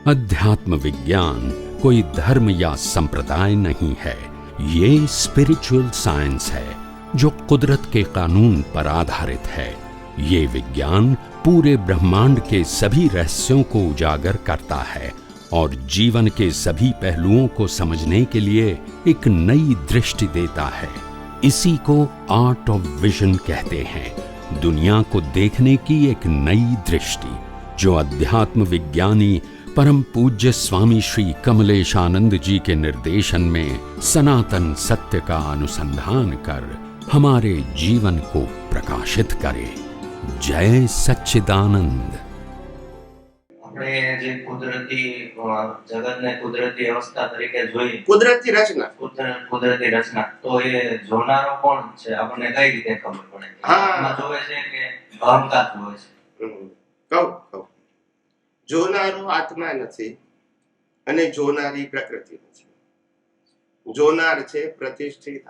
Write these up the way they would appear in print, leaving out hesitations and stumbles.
अध्यात्म विज्ञान कोई धर्म या संप्रदाय नहीं है, ये स्पिरिचुअल साइंस है जो कुदरत के कानून पर आधारित है। ये विज्ञान पूरे ब्रह्मांड के सभी रहस्यों को उजागर करता है और जीवन के सभी पहलुओं को समझने के लिए एक नई दृष्टि देता है। इसी को आर्ट ऑफ विजन कहते हैं, दुनिया को देखने की एक नई दृष्टि, जो अध्यात्म विज्ञानी परम पूज्य स्वामी श्री कमलेशानंद जी के निर्देशन में सनातन सत्य का अनुसंधान कर हमारे जीवन को प्रकाशित करे। जय सच्चिदानंद। આપણે જે કુદરતી જગતને કુદરતી અવસ્થા તરીકે જોઈ, કુદરતી રચના, કુદરતી રચના, તો એ જોનારો કોણ છે આપણને કઈ રીતે ખબર પડે? આમાં જોવે છે કે અહંકાર જોવે છે? કહું જોનારો આત્મા નથી અને જોનારી પ્રકૃતિ નથી. જોનાર છે પ્રતિષ્ઠિત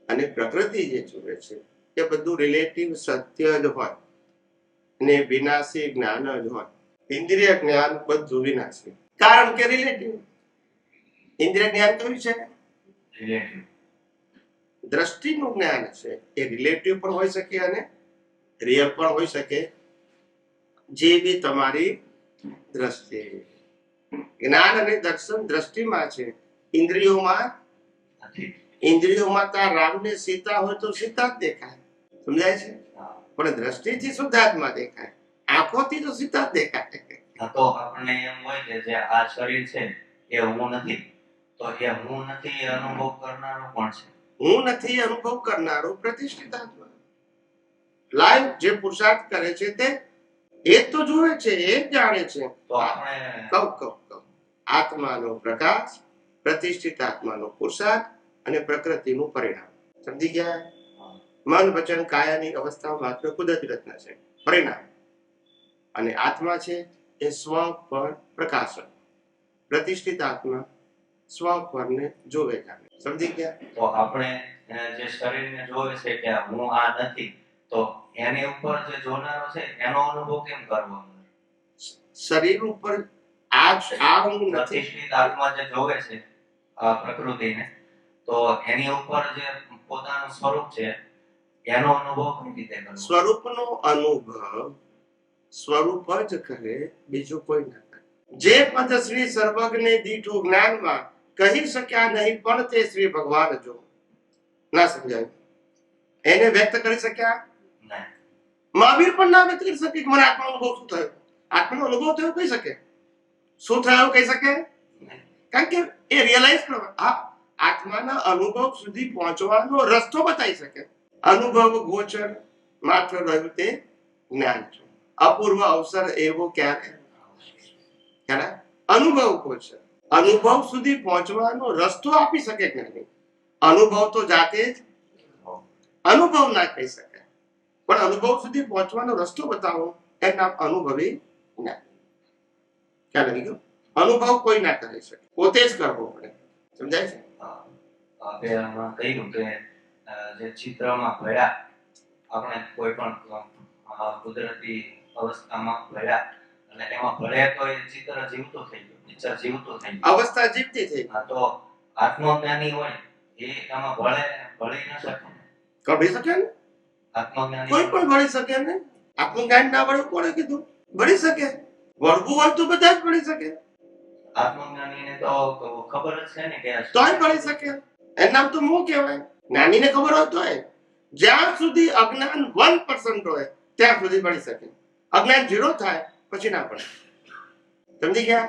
અને પ્રકૃતિ જે જોવે છે એ બધું રિલેટિવ સત્ય જ હોય અને વિનાશી જ્ઞાન જ હોય. ઇન્દ્રિય જ્ઞાન બધું વિનાશી, કારણ કે રિલેટિવ. ઇન્દ્રિય જ્ઞાન કયું છે? રિલેટિવ. દ્રષ્ટિનું જ્ઞાન છે એ રિલેટિવ પણ હોઈ શકે અને રિયલ પણ હોઈ શકે. જેવી તમારી દ્રષ્ટિ. જ્ઞાન અને દર્શન દ્રષ્ટિમાં છે, ઇન્દ્રિયોમાં નથી. ઇન્દ્રિયોમાં તાર રામ ને સીતા હોય તો સીતા જ દેખાય, સમજાય છે? પણ દ્રષ્ટિથી શુદ્ધાત્મા દેખાય, આંખોથી તો સીતા જ દેખાય. તો આપણને એમ હોય કે જે આ શરીર છે એ હું નથી, તો એ હું નથી એ અનુભવ કરનારો કોણ છે? હું નથી અનુભવ કરનારો પ્રતિષ્ઠિત આત્મા. લાઈવ જે પુરુષાર્થ કરે છે તે એ તો જુએ છે, એ જ જાણે છે. તો આપણે કહું આત્માનો પ્રકાશ, પ્રતિષ્ઠિત આત્માનો પુરુષાર્થ અને પ્રકૃતિનું પરિણામ. સમજી ગયા? મન વચન કાયાની અવસ્થા માત્ર કુદરતી રચના છે, પરિણામ. અને આત્મા છે એ સ્વ પર પ્રકાશન. પ્રતિષ્ઠિત આત્મા સ્વ પરને જોવે જાણે. સમજી ગયા? તો આપણે જે શરીરને જોવે છે કે હું આ નથી, તો એની ઉપર જે જોનારો છે એનો અનુભવ કેમ કરવો? શરીર ઉપર આ હું નથી. પ્રતિષ્ઠિત આત્મા જે જોવે છે આ પ્રકૃતિને, તો એની ઉપર જે પોતાનું સ્વરૂપ છે એનો અનુભવ કઈ રીતે કરવો? સ્વરૂપનો અનુભવ સ્વરૂપ જ કરે, બીજું કોઈ ના કરે. જે પદ શ્રી સર્વજ્ઞ દીઠું જ્ઞાનમાં કહી શક્યા નહીં, પણ તે શ્રી ભગવાન જો. ના સમજાય? એને વ્યક્ત કરી શક્યા નહીં. મહાવીર પણ ના વ્યક્ત કરી શકે કે મને આત્મા અનુભવ શું થયો. આત્માનો અનુભવ થયો કહી શકે, શું થયો કહી શકે, કારણ કે એ રિયલાઇઝ કરવા આત્માના અનુભવ સુધી પહોંચવાનો રસ્તો બતાવી શકે. અનુભવ ગોચર માત્ર રહ્યું તે જ્ઞાન છે. અપૂર્વ અવસર એવો ક્યારે અનુભવ ગોચર, અનુભવ સુધી પહોંચવાનો રસ્તો આપી શકે જ્ઞાની. અનુભવ તો જાતે જ અનુભવ ના કહી શકે, પણ અનુભવ સુધી પહોંચવાનો રસ્તો બતાવો એનું નામ અનુભવી જ્ઞાન. ખ્યાલ આવી ગયો? અનુભવ કોઈ ના કરી શકે, પોતે જ કરવો પડે. સમજાય છે? આપણે હમણાં કહ્યું કે જે ચિત્રમાં ભળ્યા, આપણે કોઈ પણ કુદરતી અવસ્થામાં ભળ્યા અને એમાં ભળે તો એ ચિત્ર જીવતું થઈ ગયું, પિક્ચર જીવતું થઈ ગયું, અવસ્થા જીવતી થઈ. તો આત્મજ્ઞાની હોય એ એમાં ભળી ન શકે. ભળી શકે ને? આત્મજ્ઞાની કોઈ પણ ભળી શકે ને. આત્મજ્ઞાન ના ભળે કોણે કીધું? ભળી શકે. વળવું હોય તો બધા જ ભળી શકે. આત્મજ્ઞાનીને તો ખબર જ છે ને કે તોય ભળી શકે. એનું નામ તો મોહ કહેવાય. જ્ઞાનીને ખબર હોય તોય. જ્યાં સુધી અજ્ઞાન 1% હોય ત્યાં સુધી ભળી શકે. અજ્ઞાન 0 થાય પછી ના પડે. સમજી ગયા?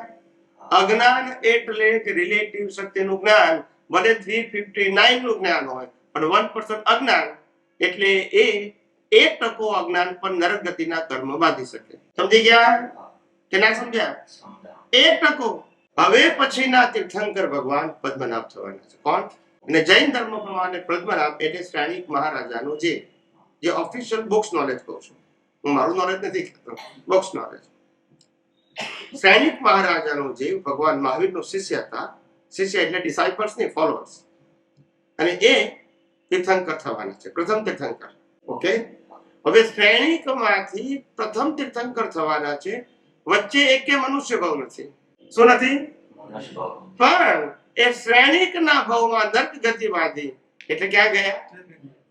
અજ્ઞાન એટલે કે રિલેટિવ સત્યનું જ્ઞાન. ભલે 359 નું જ્ઞાન હોય પણ 1% અજ્ઞાન એટલે એ 1% અજ્ઞાન પર નરક ગતિના કર્મ બાંધી શકે. સમજી ગયા કે ના સમજ્યા? 1%. હવે પછીના તીર્થંકર ભગવાન પદ્મનાભ થવાના છે. કોણ? અને જૈન ધર્મ પ્રમાણે પદ્મનાભ એટલે શ્રેણિક મહારાજાનું જે ઓફિશિયલ બુક્સ નોલેજ કહું છું, હું મારું નોલેજ નથી કહેતો, બુક્સ નોલેજ. શ્રેણિક મહારાજાનું જે ભગવાન મહાવીરનો શિષ્ય હતા, શિષ્ય એટલે ડિસાઇપલ્સ ની ફોલોઅર્સ, અને એ તીર્થંકર થવાના છે, પ્રથમ તીર્થંકર. ઓકે, હવે શ્રેણિક માંથી પ્રથમ તીર્થંકર થવાના છે. વચ્ચે એકે મનુષ્ય ભાવ નથી. શું નથી? મનુષ્ય ભાવ. પણ એ શ્રેણિકના ભાવમાં નર્ક ગતિ બાંધી એટલે ક્યાં ગયા?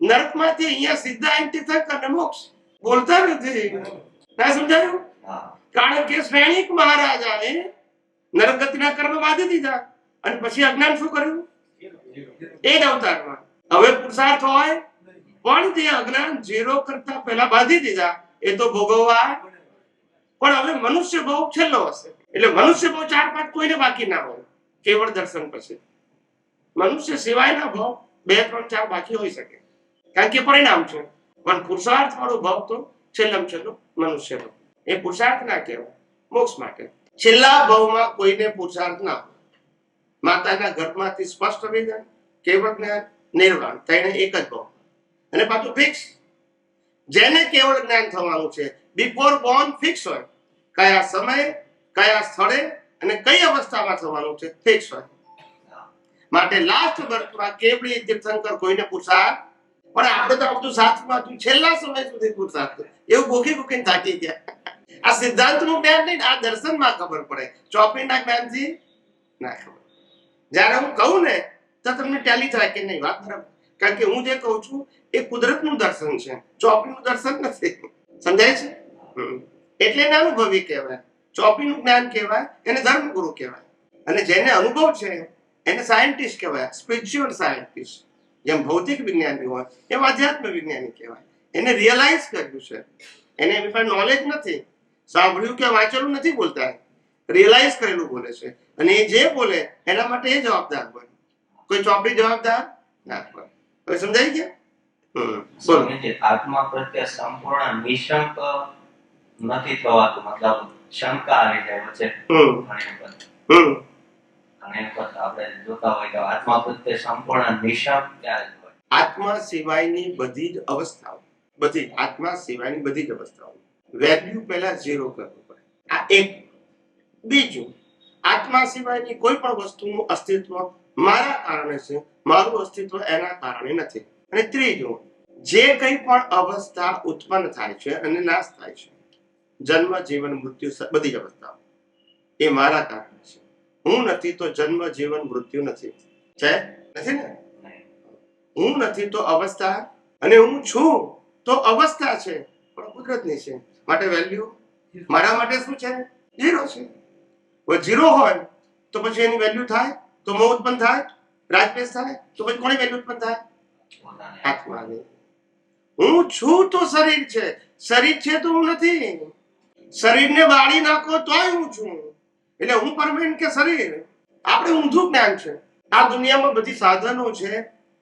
નર્કમાંથી અહીંયા સીધા એન્ટ્રી થક અને મોક્ષ. બોલતા નથી. ના સમજાયું? હા. કારણ કે શ્રેણિક મહારાજાએ નરક ગતિના કર્મ બાંધી દીધા અને પછી અજ્ઞાન શું કર્યું? એ જ અવતારમાં. હવે પુરુષાર્થ હોય પણ તે અજ્ઞાન 0 કરતા પહેલા બાંધી દીધા, એ તો ભોગવવા. પણ હવે મનુષ્ય ભાવ છેલ્લો હશે એટલે મનુષ્ય ભાવ 4-5 કોઈને બાકી ના હોય કેવળ દર્શન પછી. મનુષ્ય સિવાયના ભાવ 2, 3, 4 બાકી હોઈ શકે કારણ કે પરિણામ છે. પણ પુરુષાર્થ વાળો ભાવ તો છેલ્લામાં છેલ્લો મનુષ્ય ભાવ. એ પુરુષાર્થ ના કહેવાય મોક્ષ માટે. છેલ્લા ભાવમાં કોઈને પુરુષાર્થ ના હોય. માતાના ગર્ભમાંથી સ્પષ્ટ વિધાન, કેવળ જ્ઞાન, નિર્વાણ ત્રણે એક જ ભાવ અને પાછું ફિક્સ. જેને કેવળ જ્ઞાન થવાનું છે બિફોર બોર્ન ફિક્સ હોય, કયા સમય, કયા સ્થળે અને કઈ અવસ્થામાં થવાનું છે ફિક્સ હોય. માટે લાસ્ટ બર્થમાં કેવળી તીર્થંકર કોઈને પુરુષાર્થ. પણ આપણે તો બધું શાસ્ત્રમાં છેલ્લા સમય સુધી પુરુષાર્થ એવું ભૂખી થાકી ગયા. આ સિદ્ધાંતનું જ્ઞાન નહીં, આ દર્શનમાં ખબર પડે, ચોપડીના જ્ઞાનથી ના ખબર. જ્યારે હું કહું ને તો તમને ટેલી થાય કે નહીં વાત બરાબર, કારણ કે હું જે કહું છું એ કુદરતનું દર્શન છે, ચોપડીનું દર્શન નથી. સમજાય છે? એટલે એને અનુભવી કહેવાય. ચોપડીનું જ્ઞાન કહેવાય એને ધર્મગુરુ કહેવાય અને જેને અનુભવ છે એને સાયન્ટિસ્ટ કહેવાય, સ્પિરિચ્યુઅલ સાયન્ટિસ્ટ. જેમ ભૌતિક વિજ્ઞાની હોય એમ આધ્યાત્મ વિજ્ઞાની કહેવાય. એને રિયલાઇઝ કર્યું છે, એને એની પાસે નોલેજ નથી, સાંભળ્યું કે વાંચેલું નથી બોલતા, રિયલાઇઝ કરેલું બોલે છે. અને એ જે બોલે એના માટે એ જવાબદાર હોય, કોઈ ચોપડી જવાબદાર ના હોય. હવે સમજાઈ ગયા? સ્વામીજી, આત્મા પ્રત્યે સંપૂર્ણ નિશંક નથી થવાતું, મતલબ શંકા આવી જાય વચ્ચે ઘણી વખત આપણે જોતા હોય કે આત્મા પ્રત્યે સંપૂર્ણ નિશંક ક્યારે હોય? આત્મા સિવાયની બધી જ અવસ્થાઓ, બધી આત્મા સિવાયની બધી જ અવસ્થાઓ વેલ્યુ પહેલા 0 કરવું પડે. આ એક. બીજું, આત્મા સિવાયની કોઈ પણ વસ્તુનું અસ્તિત્વ મારા કારણે છે, મારું અસ્તિત્વ એના કારણે નથી. અને ત્રીજું, જે કંઈ પણ અવસ્થા ઉત્પન્ન થાય છે અને નાશ થાય છે, જન્મ, જીવન, મૃત્યુ, બધી જ અવસ્થાઓ એ મારા કારણે છે. હું નથી તો જન્મ, જીવન, મૃત્યુ નથી. છે? નથી ને? હું નથી તો અવસ્થા અને હું છું તો અવસ્થા છે પણ કુદરતની છે. માટે વેલ્યુ મારા માટે શું છે? 0 છે. હવે 0 હોય તો પછી એની વેલ્યુ થાય તો મોહ ઉત્પન્ન થાય, રાગદ્વેષ થાય, તો પછી કોની વેલ્યુ ઉત્પન્ન થાય? આત્માની. હું છું તો શરીર છે, શરીર છે તો હું નથી. શરીરને બાળી નાખો તોય હું છું. એટલે હું પરમેનન્ટ કે શરીર? આપણે ઊંધું જ્ઞાન છે. આ દુનિયામાં બધી સાધનો છે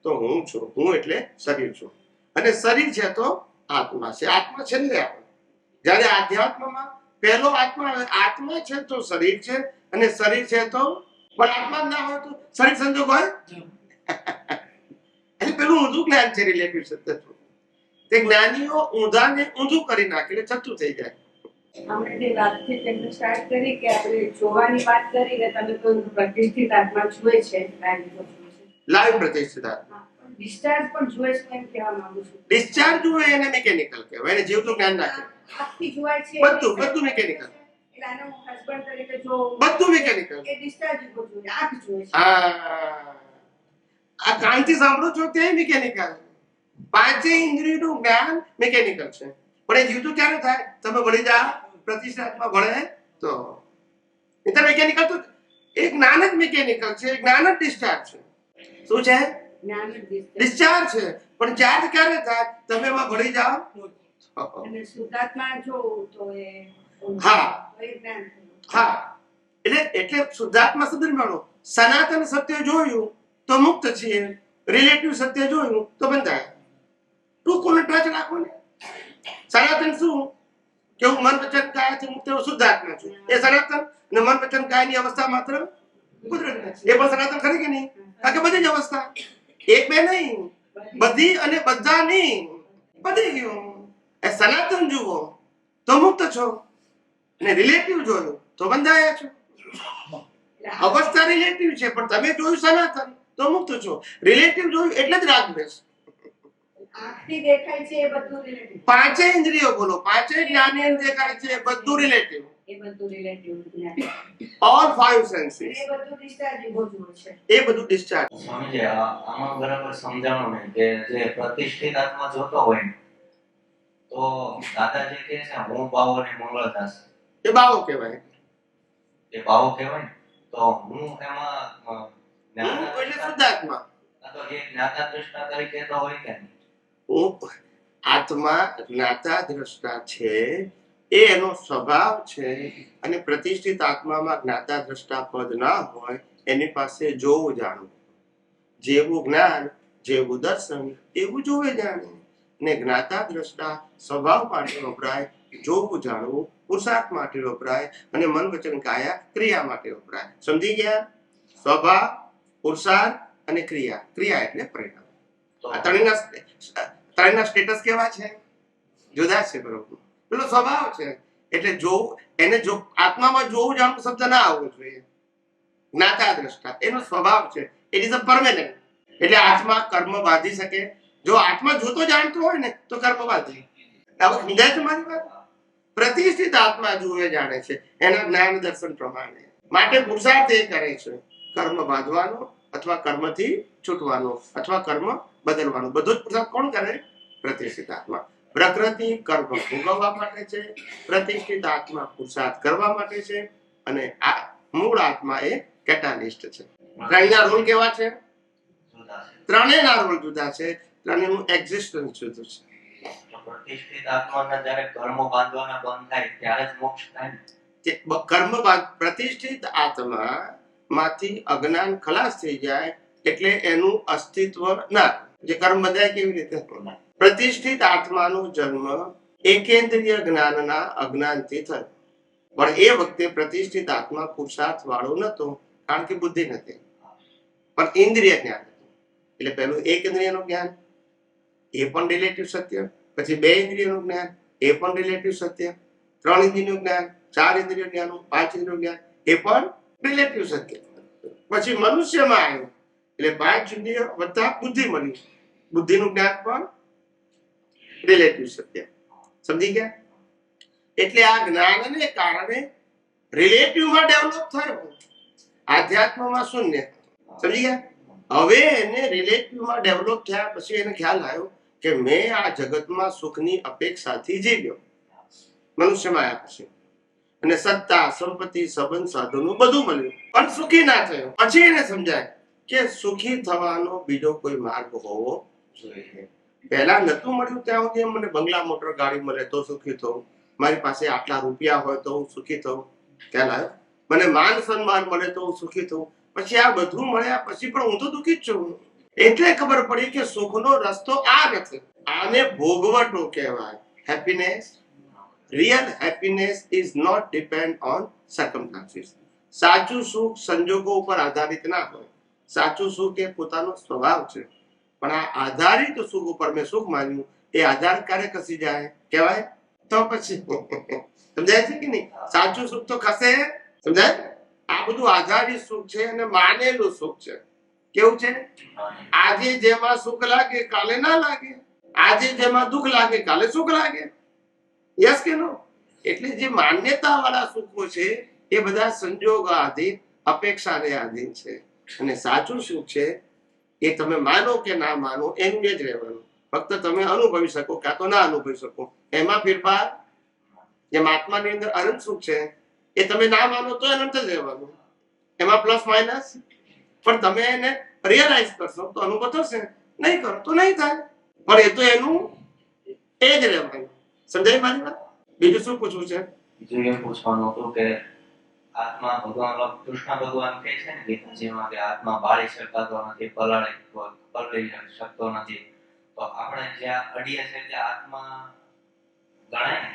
તો હું છું, હું એટલે શરીર છું અને શરીર છે તો આત્મા છે. આત્મા છેલ્લે આવે. જ્યારે આધ્યાત્મમાં પહેલો આત્મા આવે, આત્મા છે તો શરીર છે અને શરીર છે તો પણ આત્મા ના હોય તો શરીર સંજોગ હોય. એટલે પેલું ઊંધું જ્ઞાન છે, રિલેટિવ સત્ય. તે જ્ઞાનીઓ ઊંધાને ઊંધું કરી નાખે એટલે છતું થઈ જાય. આપણે જે વાતથી તેમને સ્ટાર્ટ કરી કે આપણે જોવાની વાત કરી કે તમે કોઈ પ્રતિષ્ઠિત આત્મા જુએ છે, લાઈવ પ્રતિષ્ઠિત આત્મા. ડિસ્ચાર્જ પણ જુએ છે એમ કહેવા માંગુ છું. ડિસ્ચાર્જ જુએ એને મિકેનિકલ કહેવાય, એને જીવતું જ્ઞાન ના કહેવાય. આખી જોવાય છે બધું મિકેનિકલ. એટલે આનો હસબન્ડ તરીકે જો બધું મિકેનિકલ. એ ડિસ્ચાર્જ જોઈએ, આંખ જુએ છે. હા, આ કાનથી સાંભળો છો તે મિકેનિકલ. પાંચે ઇન્દ્રિયનું જ્ઞાન મિકેનિકલ છે પણ એ જીવતું ક્યારે થાય? તમે ભણી જાઓ પ્રતિષ્ઠાત્મા ભણે તો. એટલે મિકેનિકલ તો એક જ્ઞાન જ મિકેનિકલ છે, જ્ઞાન જ ડિસ્ચાર્જ છે. શું છે? જ્ઞાન ડિસ્ચાર્જ છે. પણ ચાર્જ ક્યારે થાય? તમે એમાં ભણી જાઓ. અને શુદ્ધાત્મા જો તો એ હા એ જ્ઞાન થયું. હા, એટલે શુદ્ધાત્મા શબ્દ માનો સનાતન સત્ય જોયું તો મુક્ત છીએ, રિલેટિવ સત્ય જોયું તો બંધાય. ટૂંકું ટચ રાખો ને. સનાતન શું કે હું મન વચન કાયથી મુક્ત શુદ્ધાત્મા છું, એ સનાતન. અને મન વચન કાયની અવસ્થા માત્ર કુદરત, એ પણ સનાતન ખરી કે નહીં? કારણ કે બધી જ અવસ્થા, એક બે નહીં, બધી અને બધા નહીં, બધી ગયું. એ સનાતન જુઓ તો મુક્ત છો અને રિલેટિવ જોયું તો બંધાયા છો. અવસ્થા રિલેટિવ છે પણ તમે જોયું સનાતન તો મુક્ત છો. રિલેટિવ જોયું એટલે જ રાગદ્વેષ. આંખથી દેખાય છે એ બધું રિલેટિવ. પાંચે ઇન્દ્રિયો બોલો, પાંચે જ્ઞાનેન્દ્રિય દેખાય છે બધું રિલેટિવ. એ બધું રિલેટિવ જ્ઞાન. ઓલ 5 સેન્સીસ એ બધું ડિસ્ચાર્જ બધું છે. એ બધું ડિસ્ચાર્જ. સ્વામીજી આમાં બરાબર સમજાણું નહીં કે જે પ્રતિષ્ઠિત આત્મા જોતો હોય ને, તો દાદાજી કહે છે હું ભાવો ને મંગળદાસ, એ બાવો કહેવાય. એ ભાવો કહેવાય ને, તો હું એમાં હું એટલે શુદ્ધાત્મા. આ તો એ જ્ઞાતા દ્રષ્ટા તરીકે તો હોય કે નહીં? હું આત્મા જ્ઞાતા દ્રષ્ટા છે, એ એનો સ્વભાવ છે. અને પ્રતિષ્ઠિત આત્મામાં જ્ઞાતા દ્રષ્ટા પદ ના હોય, એની પાસે જોવું જાણવું, જેવું જ્ઞાન જેવું દર્શન એવું જોવે જાણે. ને જ્ઞાતા દ્રષ્ટા સ્વભાવ માટે વપરાય, જોવું જાણવું પુરુષાર્થ માટે વપરાય, અને મન વચન કાયા ક્રિયા માટે વપરાય. સમજી ગયા? સ્વભાવ, પુરુષાર્થ અને ક્રિયા. ક્રિયા એટલે પરિણામ. આ ત્રણેયના સ્ટેટસ કેવા છે? જુદા છે. બરોબર. પેલો સ્વભાવ છે એટલે જોવું, એને જો આત્મામાં જોવું જાણવું શબ્દ ના આવવો જોઈએ. જ્ઞાતા દ્રષ્ટા એનો સ્વભાવ છે. It is a permanent. એટલે આત્મા કર્મ બાંધી શકે. જો આત્મા જોતો જાણતો હોય ને તો કર્મ બાંધી. હવે સમજાય તમારી વાત? પ્રતિષ્ઠિત આત્મા જુએ જાણે છે એના જ્ઞાન દર્શન પ્રમાણે. માટે પુરુષાર્થ એ કરે છે કર્મ બાંધવાનો અથવા કર્મથી છૂટવાનો અથવા કર્મ બદલવાનું. બધું જ પુરુષાર્થ કોણ કરે? પ્રતિષ્ઠિત આત્મા. પ્રકૃતિ કર્મ ભોગવવા માટે છે, પ્રતિષ્ઠિત આત્મા પુરુષાર્થ કરવા માટે છે, અને આ મૂળ આત્મા એ કેટાલિસ્ટ છે. ત્રણેયના રોલ કેવા છે? ત્રણેયના રોલ જુદા છે. ત્રણેયનું એક્ઝિસ્ટન્સ જુદું છે. પ્રતિષ્ઠિત આત્માના જ્યારે કર્મો બાંધવાના બંધ થાય ત્યારે જ મોક્ષ થાય ને? કર્મ પ્રતિષ્ઠિત આત્મા માંથી અજ્ઞાન ખલાસ થઈ જાય એટલે એનું અસ્તિત્વ ના. જે કર્મ બંધાય કેવી રીતે? પ્રતિષ્ઠિત આત્માનો જન્મ એકેન્દ્રિય જ્ઞાનના અજ્ઞાનથી થયો, પણ એ વખતે પ્રતિષ્ઠિત આત્મા પુરુષાર્થ વાળો નતો, કારણ કે બુદ્ધિ નથી, પણ ઇન્દ્રિય જ્ઞાન હતું. એટલે પહેલું એક ઇન્દ્રિયનું જ્ઞાન, એ પણ રિલેટિવ સત્ય. પછી 2 ઇન્દ્રિયનું જ્ઞાન, એ પણ રિલેટિવ સત્ય. 3 ઇન્દ્રિયનું જ્ઞાન, 4 ઇન્દ્રિય જ્ઞાન, 5 ઇન્દ્રિય જ્ઞાન, એ પણ રિલેટિવ સત્ય. પછી મનુષ્યમાં આવ્યું એટલે 5 ઇન્દ્રિય વત્તા બુદ્ધિ મળી, બુદ્ધિનું જ્ઞાન પણ રિલેટિવ સત્ય. સમજી ગયા? એટલે આ જ્ઞાનને કારણે રિલેટિવમાં ડેવલપ થયો, આધ્યાત્મમાં શૂન્ય. સમજી ગયા? હવે એને રિલેટિવમાં ડેવલપ થયા પછી એને ખ્યાલ આવ્યો કે મેં આ જગતમાં સુખની અપેક્ષાથી જીવ્યો મનુષ્યમાં આવ્યા પછી, અને સત્તા સંપત્તિ સંબંધ સાધનો બધું મળ્યું, પણ સુખી ના થયો. પછી એને સમજાય કે સુખી થવાનો બીજો કોઈ માર્ગ હોવો જોઈએ. પહેલા નતું મળ્યું ત્યાં સુધી મને બંગલા મોટર ગાડી મળે તો સુખી થવું, મારી પાસે આટલા રૂપિયા હોય તો હું સુખી થવું, ખ્યાલ આવ્યો? મને માન સન્માન મળે તો હું સુખી થવું. પછી આ બધું મળ્યા પછી પણ હું તો દુઃખી જ છું. એટલે ખબર પડી કે સુખનો રસ્તો આ નથી. આને ભોગવટો કહેવાય. Happiness, real happiness is not depend on circumstances. સાચું સુખ સંજોગો ઉપર આધારિત ના હોય. સાચું સુખ એ પોતાનો સ્વભાવ છે, પણ આ આધારિત સુખ ઉપર મેં સુખ માન્યું, એ આધાર ક્યારે ખસી જાય કહેવાય? તો પછી સમજાય છે કે નહીં? સાચું સુખ તો ખસે. સમજાય? આ બધું આધારિત સુખ છે અને માનેલું સુખ છે. કેવું છે? આજે જેમાં સુખ લાગે કાલે ના લાગે, આજે જેમાં દુઃખ લાગે કાલે સુખ લાગે. યસ કે નો? એટલે જે માન્યતા વાળા સુખો છે એ બધા સંજોગ આધીન, અપેક્ષાને આધીન છે. અને સાચું સુખ છે એ તમે માનો કે ના માનો એનું જ રહેવાનું. ફક્ત તમે અનુભવી શકો કાં તો ના અનુભવી શકો, એમાં ફેરફાર. જેમ આત્માની અંદર અનંત સુખ છે, એ તમે ના માનો તો અનંત જ રહેવાનું, એમાં પ્લસ માઇનસ. પણ તમે એને રિયલાઇઝ કરશો તો અનુભવ થશે, નહીં કરો તો નહીં થાય. પણ એ તો એનું એ જ રહેવાનું. સમજાય મારી વાત? બીજું શું પૂછવું છે? બીજું એમ પૂછવાનું હતું કે આત્મા ભગવાન કૃષ્ણ ભગવાન કહે છે ને ગીતાજીમાં કે આત્મા બાળી શકાતો નથી, પલળી શકતો નથી. તો આપણે જ્યાં અડીએ છે ત્યાં આત્મા ગણાય ને?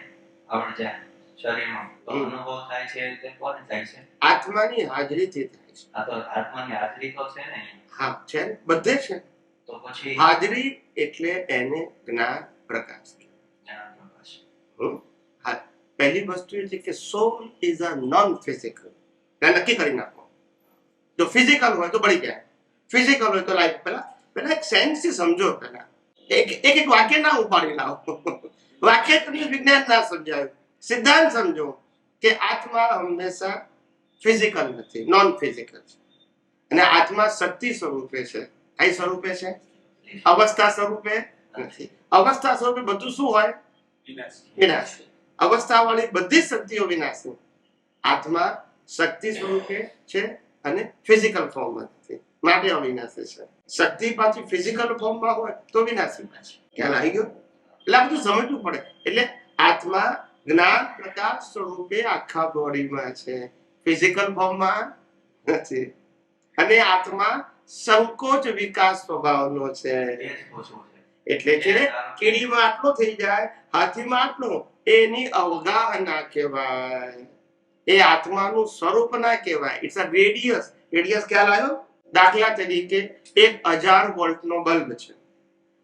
આપણે જ્યાં શરીરમાં તો અનુભવ થાય છે તે કોને થાય છે? આત્માની હાજરીથી થાય છે. આ તો આત્માની હાજરી તો છે ને? હા છે, બધે છે. તો પછી હાજરી એટલે એને જ્ઞાન પ્રકાશ. જ્ઞાન પ્રકાશ. હા, પહેલી વસ્તુ એ છે કે સોલ ઇઝ અ નોન ફિઝિકલ. નક્કી કરી નાખો. જો ફિઝિકલ હોય તો બળી જાય, ફિઝિકલ હોય તો લાઈફ. પેલા એક સેન્સ થી સમજો. પેલા એક વાક્ય ના ઉપાડી લાવો. વાક્ય તમને વિજ્ઞાન ના સમજાયું, સિદ્ધાંત સમજો. કે આત્મા હંમેશા ફિઝિકલ નથી, નોન ફિઝિકલ છે. અને આત્મા શક્તિ સ્વરૂપે છે. કઈ સ્વરૂપે છે? અવસ્થા સ્વરૂપે નથી. અવસ્થા સ્વરૂપે બધું શું હોય? વિનાશી. અવસ્થા વાળી બધી શક્તિઓ વિનાશી. આત્મા શક્તિ સ્વરૂપે છે અને ફિઝિકલ ફોર્મમાં નથી, માટે અવિનાશી છે. શક્તિ પાછી ફિઝિકલ ફોર્મમાં હોય તો વિનાશી પાછી. ખ્યાલ આવી ગયો? એટલે આ બધું સમજવું પડે. એટલે આત્મા જ્ઞાન પ્રકાશ સ્વરૂપે આખા બોડીમાં છે, ફિઝિકલ ફોર્મમાં નથી. અને આત્મા સંકોચ વિકાસ સ્વભાવનો છે. એ જ પૂછવું છે. એટલે છે ને, કીડીમાં આટલો થઈ જાય, હાથીમાં આટલો, એની અવગાહના કહેવાય. એ આત્માનું સ્વરૂપ ના કહેવાય. It's a radius. રેડિયસ ખ્યાલ આવ્યો? દાખલા તરીકે 1000 વોલ્ટનો બલ્બ છે.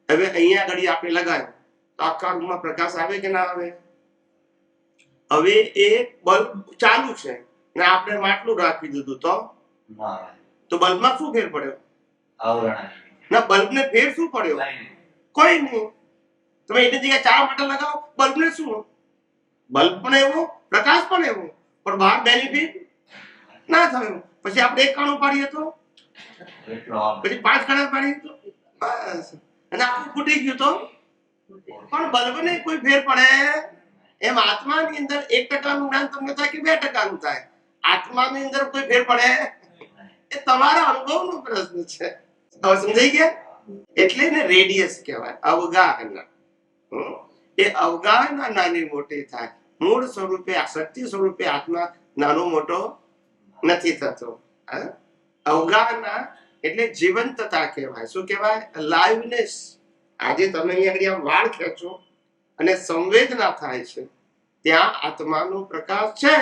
હવે અહીંયા ઘડી આપણે લગાવ્યો તો આખા રૂમમાં પ્રકાશ આવે કે ના આવે? હવે એ બલ્બ ચાલુ છે ને આપણે માટલું રાખી દીધું ના આવે. તો બલ્બમાં શું ફેર પડ્યો? આવરણ આવી ગયું. ના, બલ્બને ફેર શું પડ્યો? કાંઈ નહીં. કોઈ નહીં. તમે એની જગ્યાએ 4 માટલા લગાવો, બલ્બને શું? બલ્બ પણ એવો, પ્રકાશ પણ એવો, પણ બહાર બેનિફિટ ના થયું. પછી આપણે 1 કાણું પાડીએ તો, એટલો આવે. પછી 5 કાણા પાડીએ તો બસ, અને આખું ફૂટી ગયું તો પણ બલ્બને કોઈ ફેર પડે? એમ આત્માની અંદર 1% જ્ઞાન તમને થાય કે 2% થાય, આત્માની અંદર કોઈ ફેર પડે? એ તમારા અનુભવનો પ્રશ્ન છે. હવે સમજાઈ ગયા? એટલે ને રેડિયસ કહેવાય, અવગાહના. એ અવગાહના નાની મોટી થાય. મૂળ સ્વરૂપે આ શક્તિ સ્વરૂપે આત્મા નાનો મોટો નથી થતો. અવગાહના એટલે જીવંતતા કહેવાય. શું કહેવાય? લાઈવનેસ. આજે તમે અહીંયા આગળ વાળ ખેંચો અને સંવેદના થાય છે, ત્યાં આત્માનો પ્રકાશ છે.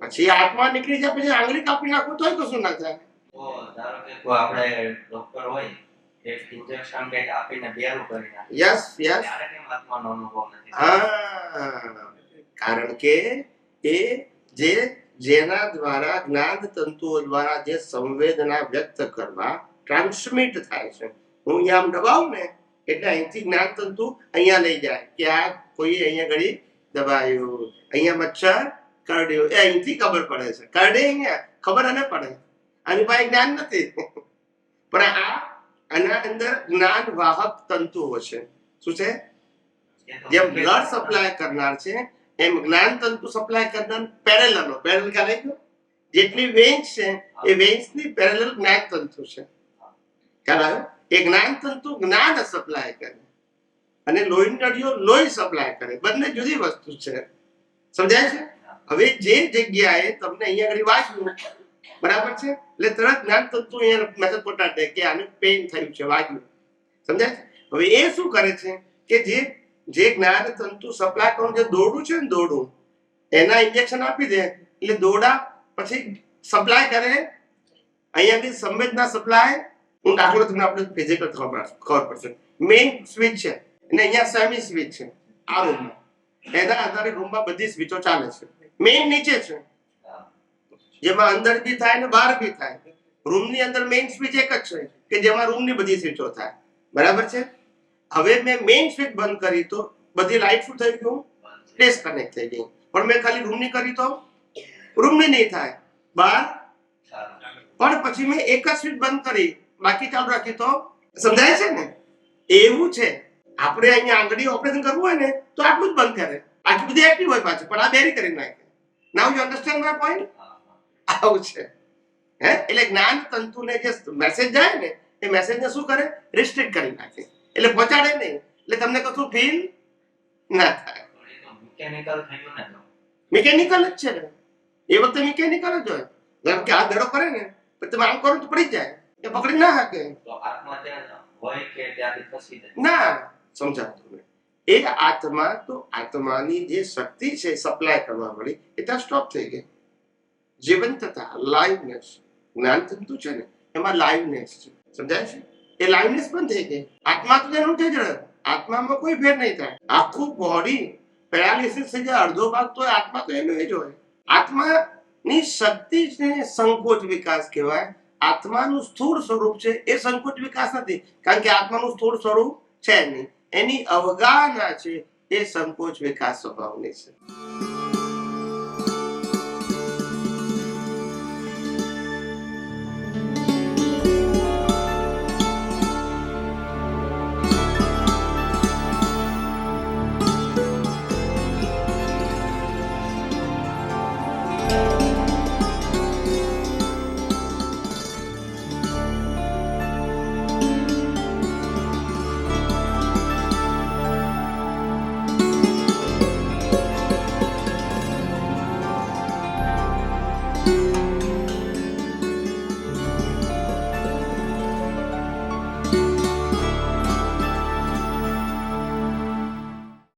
પછી આત્મા નીકળી જાય, પછી આંગળી કાપી નાખો તોય કશું ના થાય. તો ધારો કે કોઈ આપણે ડોક્ટર હોય, એક ઇન્જેક્શન કંઈક આપીને બેરું કરી નાખે, યસ યસ. ત્યારે કેમ આત્માનો અનુભવ નથી થતો? હા, કારણ કે એ જેના દ્વારા જ્ઞાન તંતુઓ દ્વારા જે સંવેદના વ્યક્ત કરવા ટ્રાન્સમિટ થાય છે. હું અહીંયા આમ દબાવું ને એટલે અહીંથી જ્ઞાન તંતુ અહીંયા લઈ જાય કે આ કોઈ અહીંયા ઘડી દબાયું, અહીંયા મચ્છર કરડ્યું, એ અહીંથી ખબર પડે છે. કરડે અહીંયા ખબર અને પડે, આની પાસે જ્ઞાન નથી. પણ આના અંદર જ્ઞાન વાહક તંતુઓ છે. શું છે? એ તો જેમ બ્લડ સપ્લાય કરનાર છે એમ જ્ઞાન તંતુ સપ્લાય કરનાર પેરેલલ. પેરેલલ ખ્યાલ આવી ગયો? જેટલી વેન્સ છે એ વેન્સની પેરેલલ જ્ઞાન તંતુ છે. ખ્યાલ આવ્યો? એ જ્ઞાન તંતુ જ્ઞાન સપ્લાય કરે અને લોહી નળીઓ લોહી સપ્લાય કરે. બંને જુદી વસ્તુ છે. સમજાય છે? હવે જે જગ્યાએ તમને અહીંયા આગળ વાગ્યું, બરાબર છે, એટલે તરત જ્ઞાન તંતુ અહીંયા મેસેજ પહોંચાડે કે આને પેઇન થયું છે, વાગ્યું. સમજાય છે? હવે એ શું કરે છે કે જે જ્ઞાન તંતુ સપ્લાય કરવાનું જે દોરડું છે ને, દોરડું એના ઇન્જેક્શન આપી દે એટલે દોરડા પછી સપ્લાય કરે. અહીંયાથી સંવેદના સપ્લાય. હું દાખલો તમને આપણે ફિઝિકલ ખબર પડશે. મેઇન સ્વિચ છે અને અહીંયા સેમી સ્વિચ છે. આ રૂમમાં એના આધારે રૂમમાં બધી સ્વિચો ચાલે છે. મેઇન નીચે છે, જેમાં અંદર બી થાય ને બહાર બી થાય. રૂમની અંદર મેઇન સ્વિચ એક જ છે કે જેમાં રૂમની બધી સ્વિચો થાય. બરાબર છે? હવે મેં મેઇન સ્વિચ બંધ કરી તો બધી લાઈટ શું થઈ ગયું? ડિસ્કનેક્ટ થઈ ગઈ. પણ મેં ખાલી રૂમની કરી તો રૂમની નહીં થાય, બહાર. પણ પછી મેં એક જ સ્વિચ બંધ કરી બાકી ચાલુ રાખી તો સમજાય છે ને? એવું છે. આપણે અહીંયા આંગળી ઓપરેશન કરવું હોય ને તો આટલું જ બંધ કરે, બાકી બધી એક્ટિવ હોય પાછું, પણ આ બેરી કરી નાખે. નાઉ યુ અન્ડરસ્ટેન્ડ માય પોઈન્ટ? આવું છે. એટલે જ્ઞાન તંતુને જે મેસેજ જાય ને એ મેસેજને શું કરે? રિસ્ટ્રિક્ટ કરી નાખે. એટલે પહોંચાડે નહીં, એટલે તમને કશું ફીલ ના થાય. મિકેનિકલ થયું ને તો મિકેનિકલ જ છે ને, એ વખતે મિકેનિકલ જ હોય. જેમ કે આ દડો કરે ને પછી તમે આમ કરો તો પડી જાય, એ પકડી ના શકે. તો આત્મા ત્યાં હોય કે ત્યાંથી ખસી જાય? ના, સમજાવતું મેં. એ આત્મા તો આત્માની જે શક્તિ છે સપ્લાય કરવા વાળી એ ત્યાં સ્ટોપ થઈ ગઈ. જીવંતતા, લાઈવનેસ, જ્ઞાન તંતુ છે ને એમાં લાઈવનેસ છે. સમજાય છે? એ લાઈવનેસ પણ થઈ ગઈ. આત્મા તો એનું જ રહે, આત્મામાં કોઈ ફેર નહીં થાય. આખું બોડી પેરાલિસિસ થઈ જાય, અડધો ભાગ તો આત્મા તો એનો જ હોય. આત્માની શક્તિ છે સંકોચ વિકાસ કહેવાય. આત્માનું સ્થૂળ સ્વરૂપ છે એ સંકોચ વિકાસ નથી, કારણ કે આત્માનું સ્થૂળ સ્વરૂપ છે નહીં. એની અવગાહના છે એ સંકોચ વિકાસ સ્વભાવની છે.